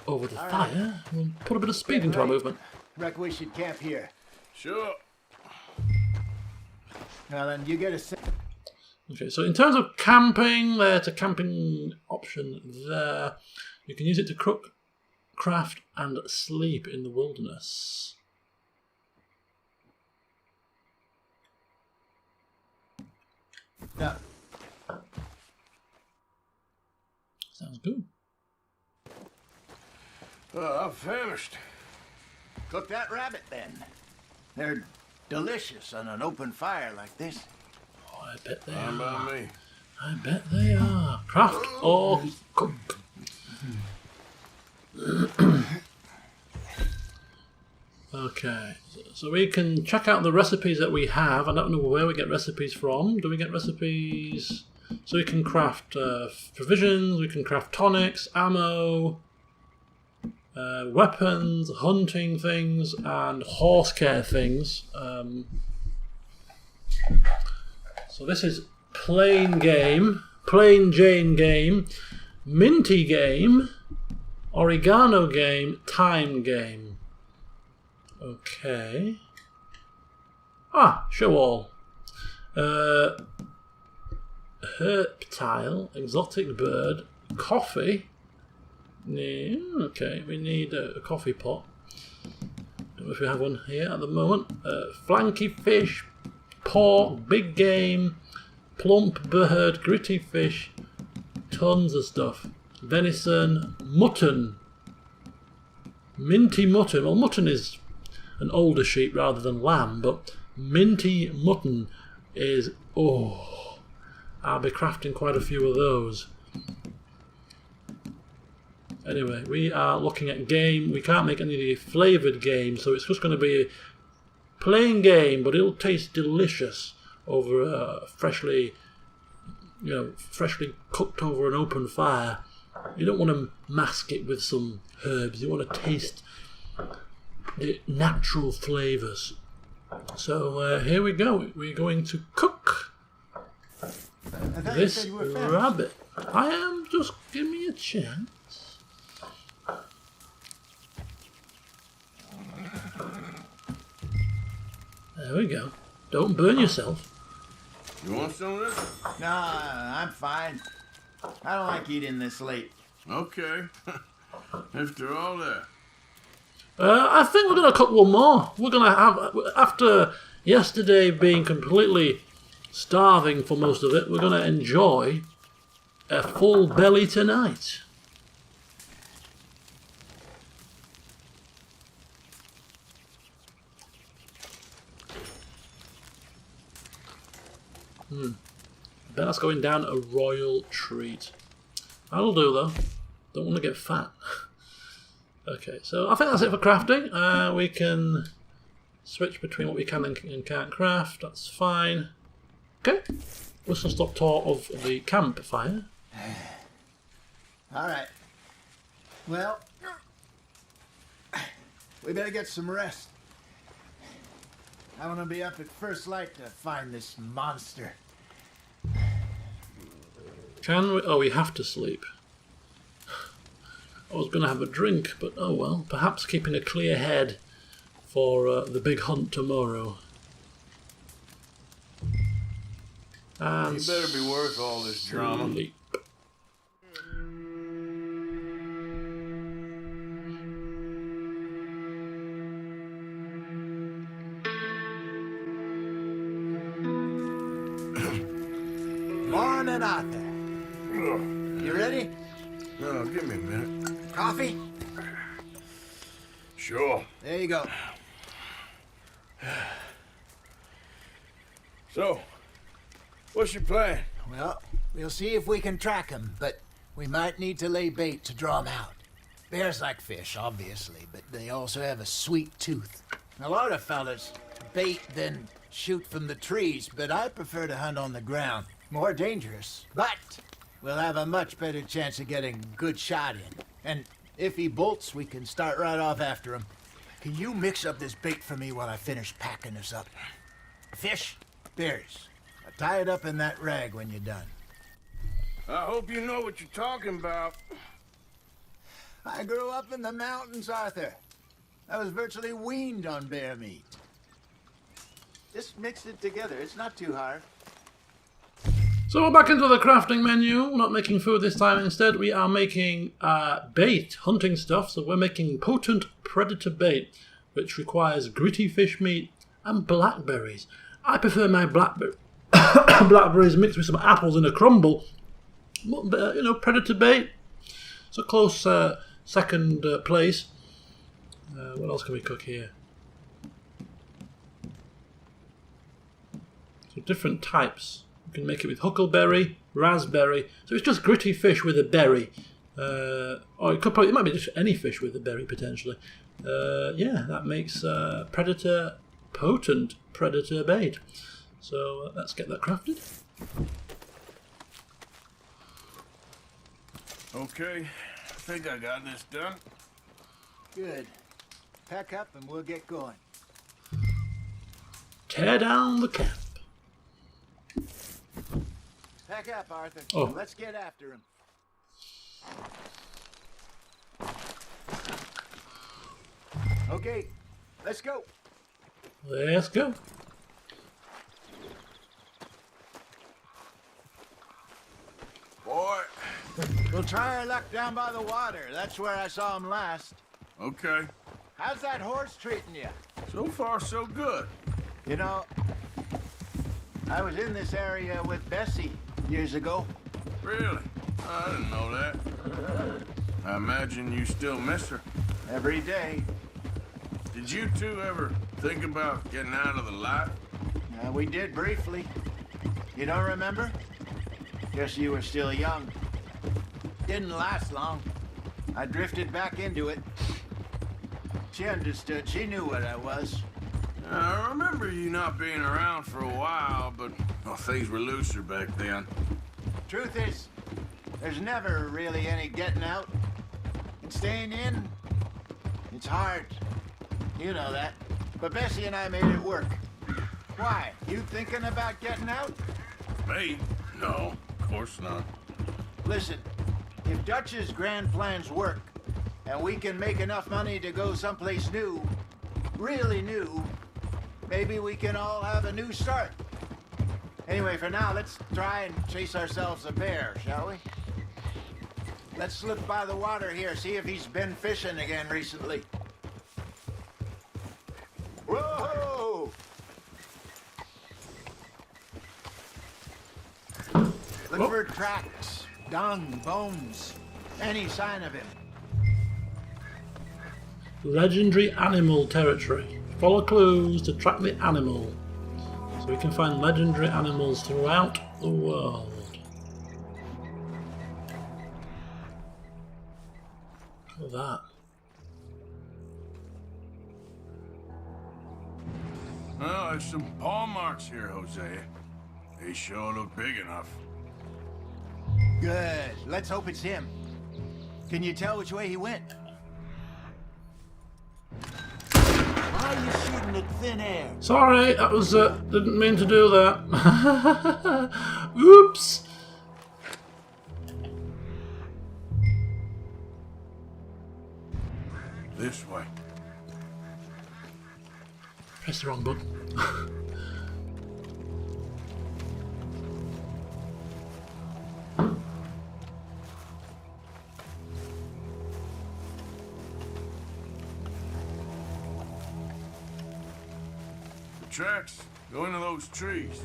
over the fire, we'll put a bit of speed into our movement. Reckon we should camp here. Sure. Now then, you get a... Okay, so in terms of camping, there's a camping option there. You can use it to cook, craft, and sleep in the wilderness. No. Sounds good. I'm famished. Cook that rabbit then. They're delicious on an open fire like this. Oh, I bet they How are. about me? I bet they are. Craft or cook. Okay, so we can check out the recipes that we have. I don't know where we get recipes from. Do we get recipes? So we can craft provisions, we can craft tonics, ammo, weapons, hunting things, and horse care things. So this is plain game, plain Jane game, minty game, oregano game, thyme game. Okay. Show all. Herptile, exotic bird, coffee. Okay, we need a coffee pot. Don't know if we have one here at the moment. Flanky fish, pork, big game, plump bird, gritty fish, tons of stuff. Venison, mutton, minty mutton. Well, mutton is an older sheep rather than lamb, but minty mutton is, I'll be crafting quite a few of those. Anyway, we are looking at game. We can't make any of the flavoured game, so it's just going to be a plain game, but it'll taste delicious over freshly cooked over an open fire. You don't want to mask it with some herbs. You want to taste the natural flavours. So here we go. We're going to cook this rabbit. I am. Just give me a chance. There we go. Don't burn yourself. You want some of this? Nah, I'm fine. I don't like eating this late. Okay. After all that. I think we're going to cook one more. We're going to have, after yesterday being completely starving for most of it, we're going to enjoy a full belly tonight. I bet that's going down a royal treat. That'll do though. Don't want to get fat. Okay, so I think that's it for crafting. We can switch between what we can and can't craft. That's fine. Okay. Whistle stop tour of the campfire. All right. Well, we better get some rest. I want to be up at first light to find this monster. Can we? Oh, we have to sleep. I was going to have a drink, but oh well. Perhaps keeping a clear head for the big hunt tomorrow. And you better be worth all this drama. Sleep. Morning, Arthur. You ready? No, give me a minute. Coffee? Sure. There you go. So, what's your plan? Well, we'll see if we can track him, but we might need to lay bait to draw him out. Bears like fish, obviously, but they also have a sweet tooth. A lot of fellas bait then shoot from the trees, but I prefer to hunt on the ground. More dangerous, but we'll have a much better chance of getting a good shot in. And if he bolts, we can start right off after him. Can you mix up this bait for me while I finish packing this up? Fish, berries. I'll tie it up in that rag when you're done. I hope you know what you're talking about. I grew up in the mountains, Arthur. I was virtually weaned on bear meat. Just mix it together. It's not too hard. So we're back into the crafting menu. We're not making food this time. Instead, we are making bait, hunting stuff. So we're making potent predator bait, which requires gritty fish meat and blackberries. I prefer my blackberries mixed with some apples in a crumble. But, you know, predator bait. It's a close second place. What else can we cook here? So different types. You can make it with huckleberry, raspberry. So it's just gritty fish with a berry. Or it might be just any fish with a berry potentially. Yeah, that makes potent predator bait. So let's get that crafted. Okay, I think I got this done. Good. Pack up and we'll get going. Tear down the camp. Pack up, Arthur. Oh. Let's get after him. Okay, let's go. Let's go. Boy. We'll try our luck down by the water. That's where I saw him last. Okay. How's that horse treating you? So far, so good. You know, I was in this area with Bessie years ago. Really? I didn't know that. I imagine you still miss her. Every day. Did you two ever think about getting out of the life? We did briefly. You don't remember? Guess you were still young. Didn't last long. I drifted back into it. She understood. She knew what I was. I remember you not being around for a while, but well, things were looser back then. Truth is, there's never really any getting out. And staying in, it's hard. You know that. But Bessie and I made it work. Why? You thinking about getting out? Me? No, of course not. Listen, if Dutch's grand plans work, and we can make enough money to go someplace new, really new, maybe we can all have a new start. Anyway, for now, let's try and chase ourselves a bear, shall we? Let's slip by the water here, see if he's been fishing again recently. Whoa! Look for tracks, dung, bones, any sign of him. Legendary animal territory. Follow clues to track the animal. So We can find legendary animals throughout the world. Look at that. Oh, there's some paw marks here, Hosea. They sure look big enough. Good. Let's hope it's him. Can you tell which way he went? Why are you shooting at thin air? Sorry, that was didn't mean to do that. Oops. This way. Press the wrong button. The tracks go into those trees.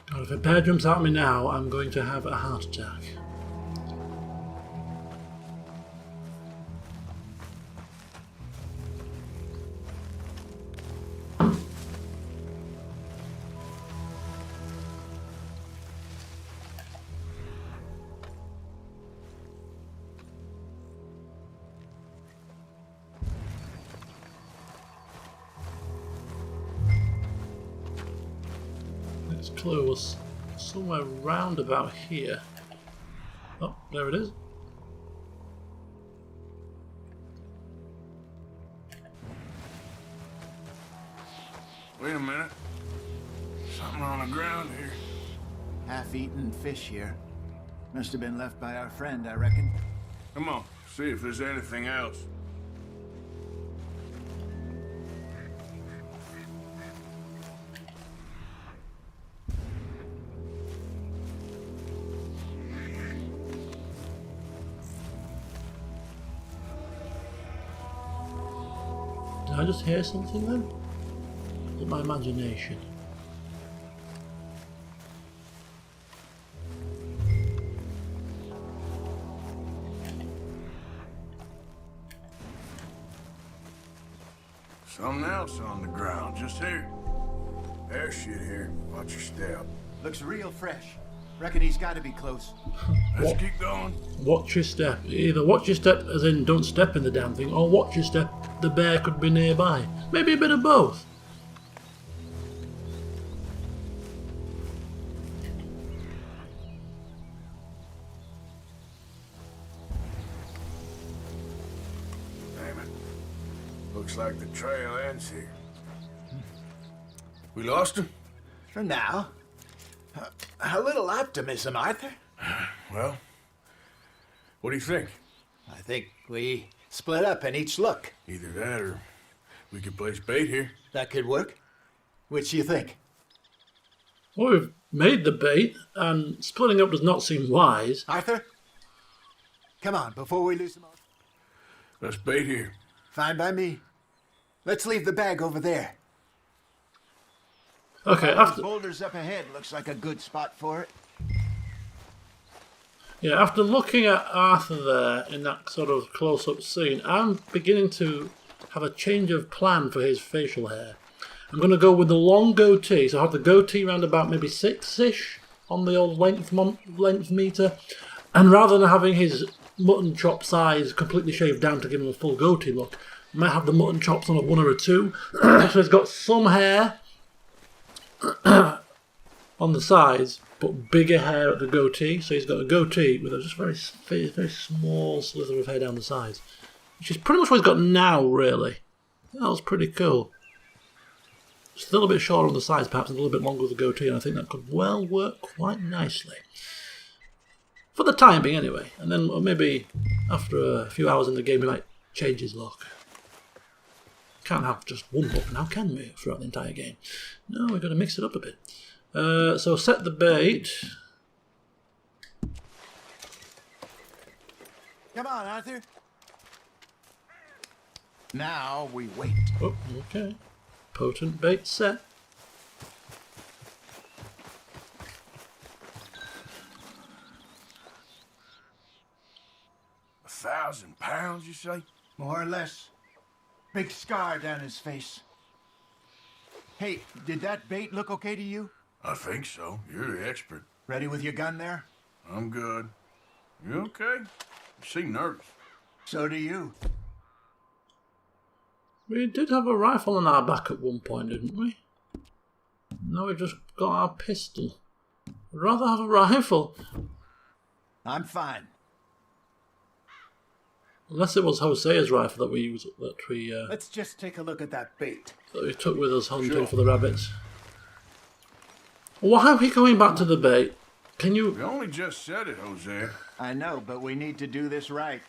God, if a bear jumps at me now, I'm going to have a heart attack. Clue was somewhere round about here. Oh, there it is. Wait a minute. Something on the ground here. Half-eaten fish here. Must have been left by our friend, I reckon. Come on, see if there's anything else. Did I just hear something then? Was it my imagination? Something else on the ground, just here. There's shit here. Watch your step. Looks real fresh. Reckon he's got to be close. Let's keep going. Watch your step. Either watch your step as in don't step in the damn thing, or watch your step, the bear could be nearby. Maybe a bit of both. Damn it. Looks like the trail ends here. We lost him? For now. A little optimism, Arthur. Well, what do you think? I think we split up and each look. Either that or we could place bait here. That could work. Which do you think? Well, we've made the bait, and splitting up does not seem wise. Arthur? Come on, before we lose them all. Let's bait here. Fine by me. Let's leave the bag over there. Okay, Those after boulders up ahead looks like a good spot for it. yeah, after looking at Arthur there in that sort of close-up scene, I'm beginning to have a change of plan for his facial hair. I'm going to go with the long goatee, so I have the goatee round about maybe 6-ish on the old length meter, and rather than having his mutton chop size completely shaved down to give him a full goatee look, I might have the mutton chops on a 1 or a 2, so he's got some hair on the sides, but bigger hair at the goatee. So he's got a goatee with a just very small slither of hair down the sides, which is pretty much what he's got now, really. That was pretty cool. Still a bit shorter on the sides, perhaps, and a little bit longer with the goatee, and I think that could well work quite nicely. For the time being, anyway. And then maybe after a few hours in the game, we might change his look. Can't have just one look now, can we, throughout the entire game? No, we've got to mix it up a bit. So set the bait. Come on, Arthur. Now we wait. Oh, okay. Potent bait set. £1,000, you say? More or less. Big scar down his face. Hey, did that bait look okay to you? I think so. You're the expert. Ready with your gun there? I'm good. You okay? You seem nervous. So do you. We did have a rifle on our back at one point, didn't we? Now we've just got our pistol. I'd rather have a rifle. I'm fine. Unless it was Hosea's rifle that we Let's just take a look at that bait. took with us hunting for the rabbits. Why are we going back to the bait? Can you... You only just said it, Hosea. I know, but we need to do this right.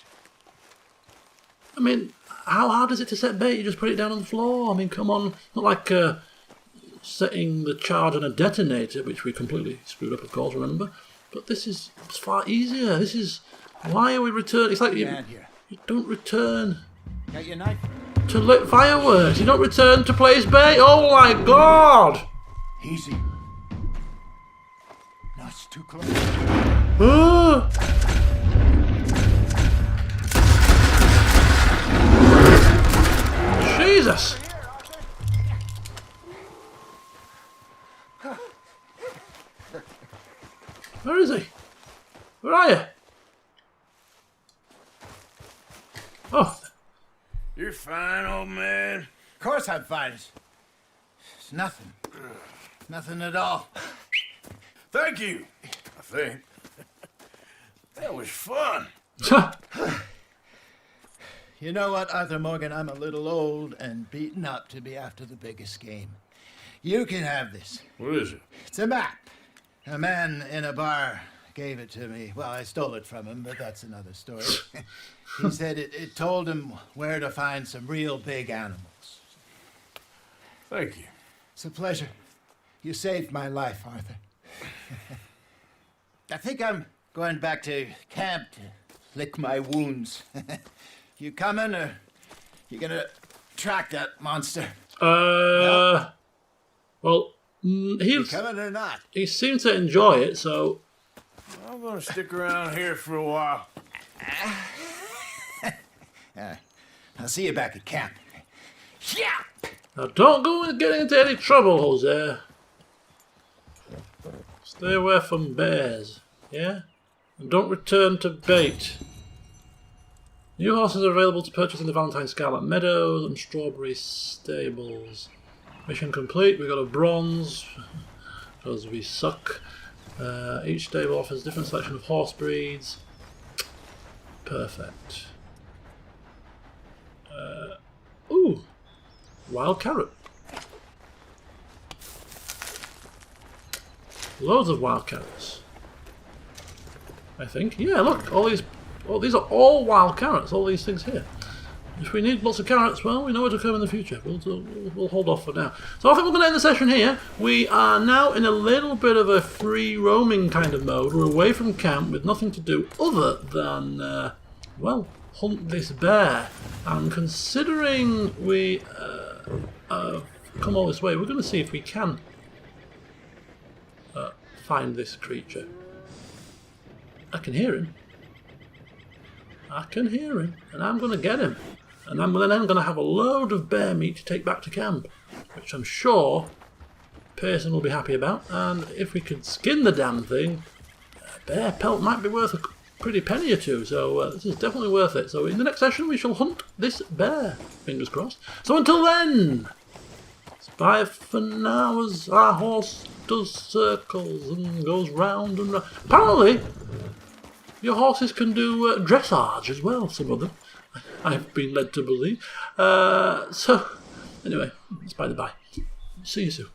I mean, how hard is it to set bait? You just put it down on the floor. I mean, come on. Not like setting the charge on a detonator, which we completely screwed up, of course, remember? But this is far easier. This is... Why are we returning? It's like you don't return Got your knife? to lit fireworks. You don't return to place bait. Oh my god! Easy. No, it's too close. Jesus! Where is he? Where are you? Oh. You're fine, old man. Of course I'm fine. It's nothing. Nothing at all. Thank you, I think. That was fun. You know what, Arthur Morgan? I'm a little old and beaten up to be after the biggest game. You can have this. What is it? It's a map. A man in a bar gave it to me. Well, I stole it from him, but that's another story. He said it told him where to find some real big animals. Thank you. It's a pleasure. You saved my life, Arthur. I think I'm going back to camp to lick my wounds. You coming, or you gonna track that monster? Well, You coming or not? he seemed to enjoy it, so... I'm gonna stick around here for a while. I'll see you back at camp. Yeah! Now don't go and get into any trouble, Hosea. Stay away from bears, yeah? And don't return to bait. New horses are available to purchase in the Valentine Scarlet Meadows and Strawberry Stables. Mission complete. We got a bronze because we suck. Each stable offers a different selection of horse breeds. Perfect. Ooh, wild carrot. Loads of wild carrots. I think. Yeah, look, all these. Oh, these are all wild carrots. All these things here. If we need lots of carrots, well, we know where to come in the future. We'll hold off for now. So I think we're going to end the session here. We are now in a little bit of a free roaming kind of mode. We're away from camp with nothing to do other than, well, hunt this bear. And considering we come all this way, we're going to see if we can find this creature. I can hear him. I can hear him, and I'm going to get him. And I'm then going to have a load of bear meat to take back to camp, which I'm sure Pearson will be happy about. And if we could skin the damn thing, bear pelt might be worth a pretty penny or two. So this is definitely worth it. So in the next session, we shall hunt this bear. Fingers crossed. So until then, bye for now as our horse does circles and goes round and round. Apparently, your horses can do dressage as well, some of them. I've been led to believe. So, anyway, it's by the by. See you soon.